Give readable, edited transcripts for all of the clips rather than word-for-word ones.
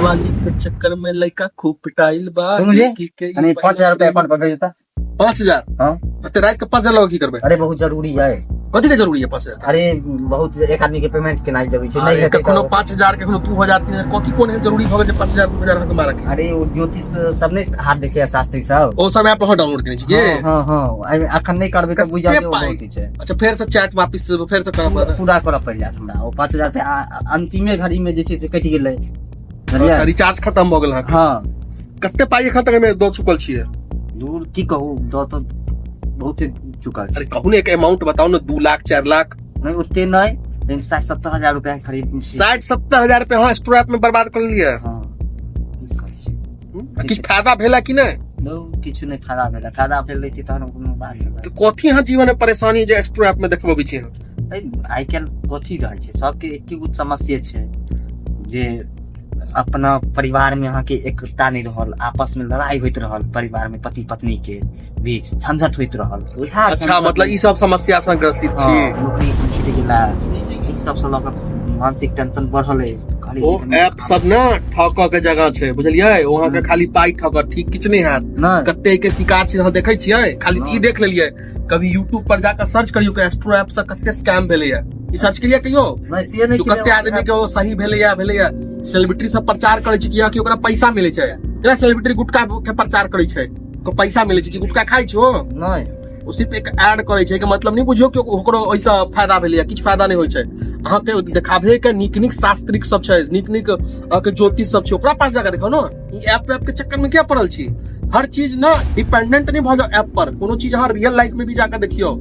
वाली के चक्कर में लड़का खूब पिटाइल बा। सुन मुझे के 5,000 रुपया अकाउंट पर भेज देता। 5,000? हाँ तो रात के 5,000 लगा की करबे? अरे बहुत जरूरी है। कथी के जरूरी है 5,000? अरे बहुत एक आदमी के पेमेंट के नहीं देबे छै। नहीं नहीं कखनो 5,000 कखनो 2,000 3,000 कथी कोन है जरूरी भवे जे 5,000 2,000 के मारा के? अरे वो ज्योतिष सब ने हाथ देखे शास्त्री सब ओ सब ऐप पर डाउनलोड करने छी के? हां हां अखन नहीं करबे त बुझा जे बहुत ही छै। अच्छा फिर से चैट वापस फिर से करब पूरा करब पड़ जात हमरा। ओ 5,000 रुपया अंतिमे घड़ी में जे छै से कट गेलै। रिचार्ज खत्म भ गेल हां। हां कते पाई एखन तक में दो चुकल छियै? दूर की कहूं दो तो बहुत चुकल छै। अरे कहू ने एक अमाउंट बताओ ना 2 लाख 4 लाख? नहीं उतने नहीं, लेकिन 60-70 हजार रुपया खरीद 60-70 हजार रुपया हाँ स्ट्रैप में बर्बाद कर लिया। हाँ किछ फायदा भेला कि नहीं? किछु नहीं फायदा भेला। फायदा भेल रही तहन कोनो बात नहीं। तो कथी यहाँ जीवन में परेशानी जे स्ट्रैप में देखबो छी? आइ काल्हि कथी रहै छै सबके एके गो समस्या छै जे अपना परिवार में अहाँ के एकता नहीं रहल, आपस में लड़ाई होइत रहल, परिवार में पति पत्नी के बीच झंझट होइत रहल। अच्छा मतलब ई सब समस्या से ग्रसित छी? नौकरी छूट गेला ई सब से लग मानसिक टेंशन बढ़ल है। ओ ऐप सब ना ठक के जगह छै बुझलियै? वहां के खाली पाई ठक ठीक किछ नहीं हैत। कते के शिकार छै हम देखै छियै। खाली ई देख लेलियै कभी यूट्यूब पर जाकर सर्च करियो के एस्ट्रो ऐप से कते स्कैम भेलै है। ई सर्च करिया कहियो तो कते आदमी के सही भेलै या सेलिब्रिटी सब प्रचार करे छै कि ओकरा पैसा मिले छै। जेना सेलिब्रिटी गुटखा के प्रचार करे छै को पैसा मिले छै कि गुटखा खाइ छो नहीं, ओ सिर्फ एक ऐड करे छै के मतलब नहीं बुझियो कि ओकरो ओइसा फायदा भेलै या किछ फायदा नहीं होय छै। अहाँ के देखाबे के नीक शास्त्रिक सब छै, नीक अहाँ के ज्योतिष सब छै, ओकरा पास जाकर देखो ना। ई ऐप के चक्कर में क्या पड़ल छी? हर चीज ना डिपेंडेंट नहीं भ जाओ ऐप पर। कोनो चीज अहाँ रियल लाइफ में भी जाकर देखियो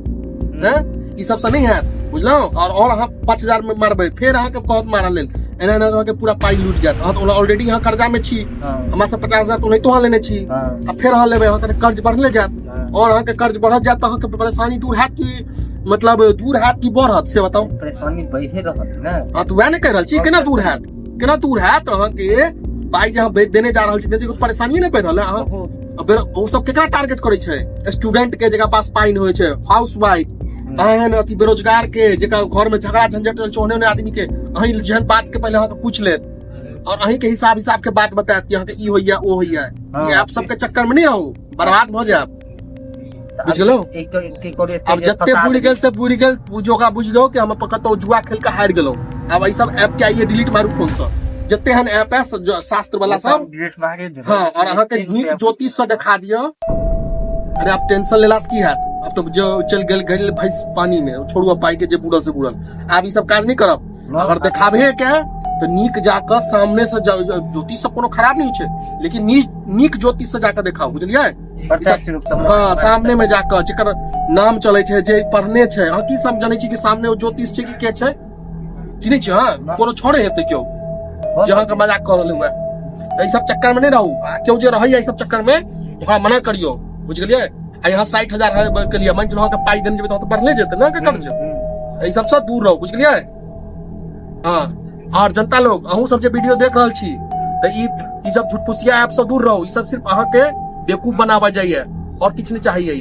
हैं, ई सब से नहीं है बुझलो। और अहाँ 5,000 में मारबे फिर अहाँ के बहुत मारा लेल एना अहाँ के पूरा पाई लूट जात। अहाँ तो ऑलरेडी यहाँ कर्जा में छी, हमरा से 50,000 तो नहीं तो अहाँ लेने छी, अब फिर अहाँ लेबे अहाँ के कर्ज बढ़ले जात। और अहाँ के कर्ज बढ़त जात अहाँ के परेशानी दूर हैत कि मतलब दूर हैत कि बढ़त से बताओ? परेशानी बढ़े रहत ना। हां तो वह नहीं कह रहल छी केना दूर हैत, केना दूर हैत? अहाँ के पाई जहाँ देने जा रहल छी तो परेशानी नहीं पड़ रहल है। अहाँ वो सब केकरा टारगेट करे छै? स्टूडेंट के जगह पास पाई नहीं होय छै, हाउसवाइफ अहन अति बेरोजगार के जेका घर में झगड़ा झंझट ओने आदमी के अही जहन बात के पहले अहाँ के पूछ लेत और अही के हिसाब के बात बतायत कि अहाँ के ई होइया ओ होइया। ये आप सब के चक्कर में नहीं आओ, बर्बाद भ जाब बुझ गेलो। अब जत्ते बुढ़ गेल से बुढ़ गेल बुझोगा बुझ लो कि हम कतौ जुआ खेल के हार गेलो। अब ई सब ऐप के आइए डिलीट मारू फोन से। जत्ते हन ऐप है शास्त्र वाला सब हां और अहाँ के नीक ज्योतिष से दिखा दियो। अरे आप टेंशन लेला से की हैत? अब तो जो चल गेल भैंस पानी में छोड़ुआ पाई के जे बुड़ल से बुड़ल। आप ई सब काज नहीं करब। अगर देखाबे के तो नीक जाकर सामने से ज्योतिष सब कोनो खराब नहीं छै, लेकिन नीक ज्योतिष से जाकर देखाओ बुझलियै? हाँ सामने में जाकर जेकर नाम चले छै जे पढ़ने छै। हाँ की सब जानै छी कि सामने वो ज्योतिष छै कि के छै चिन्है छी? हाँ कोनो छोड़े हेतै क्यों जहाँ का मजाक कर रहल हुए। ई सब चक्कर में नहीं रहू। क्यों जे रहै सब चक्कर में वहाँ मना करियो बुझ गेलियै? यहाँ 60,000 के लिए मान चलो पाई देने जेबे तो बढ़ले जेते ना के कर्ज। ई सब से दूर रहो बुझ गेलियै? हाँ और जनता लोग अहूँ सब जे वीडियो देख रहल छी तो ई सब झूठफुसिया ऐप से दूर रहो। ई सब सिर्फ अहाँ के बेवकूफ बनावा जाइए और किछ नहीं चाहिए।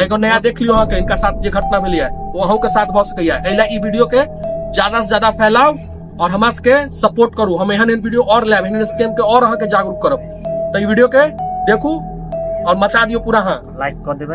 एगो नया देख लियो अहाँ के इनका साथ जे घटना भेलै वो अहूँ के साथ भ सकैया। एला ई वीडियो के ज्यादा से ज्यादा फैलाओ और हमरा के सपोर्ट करू। हम एहन वीडियो और लाइव एहन स्कैम के और अहाँ के जागरूक करब। तो ई वीडियो के देखू और मचा दियो पूरा। हाँ लाइक कर देबै।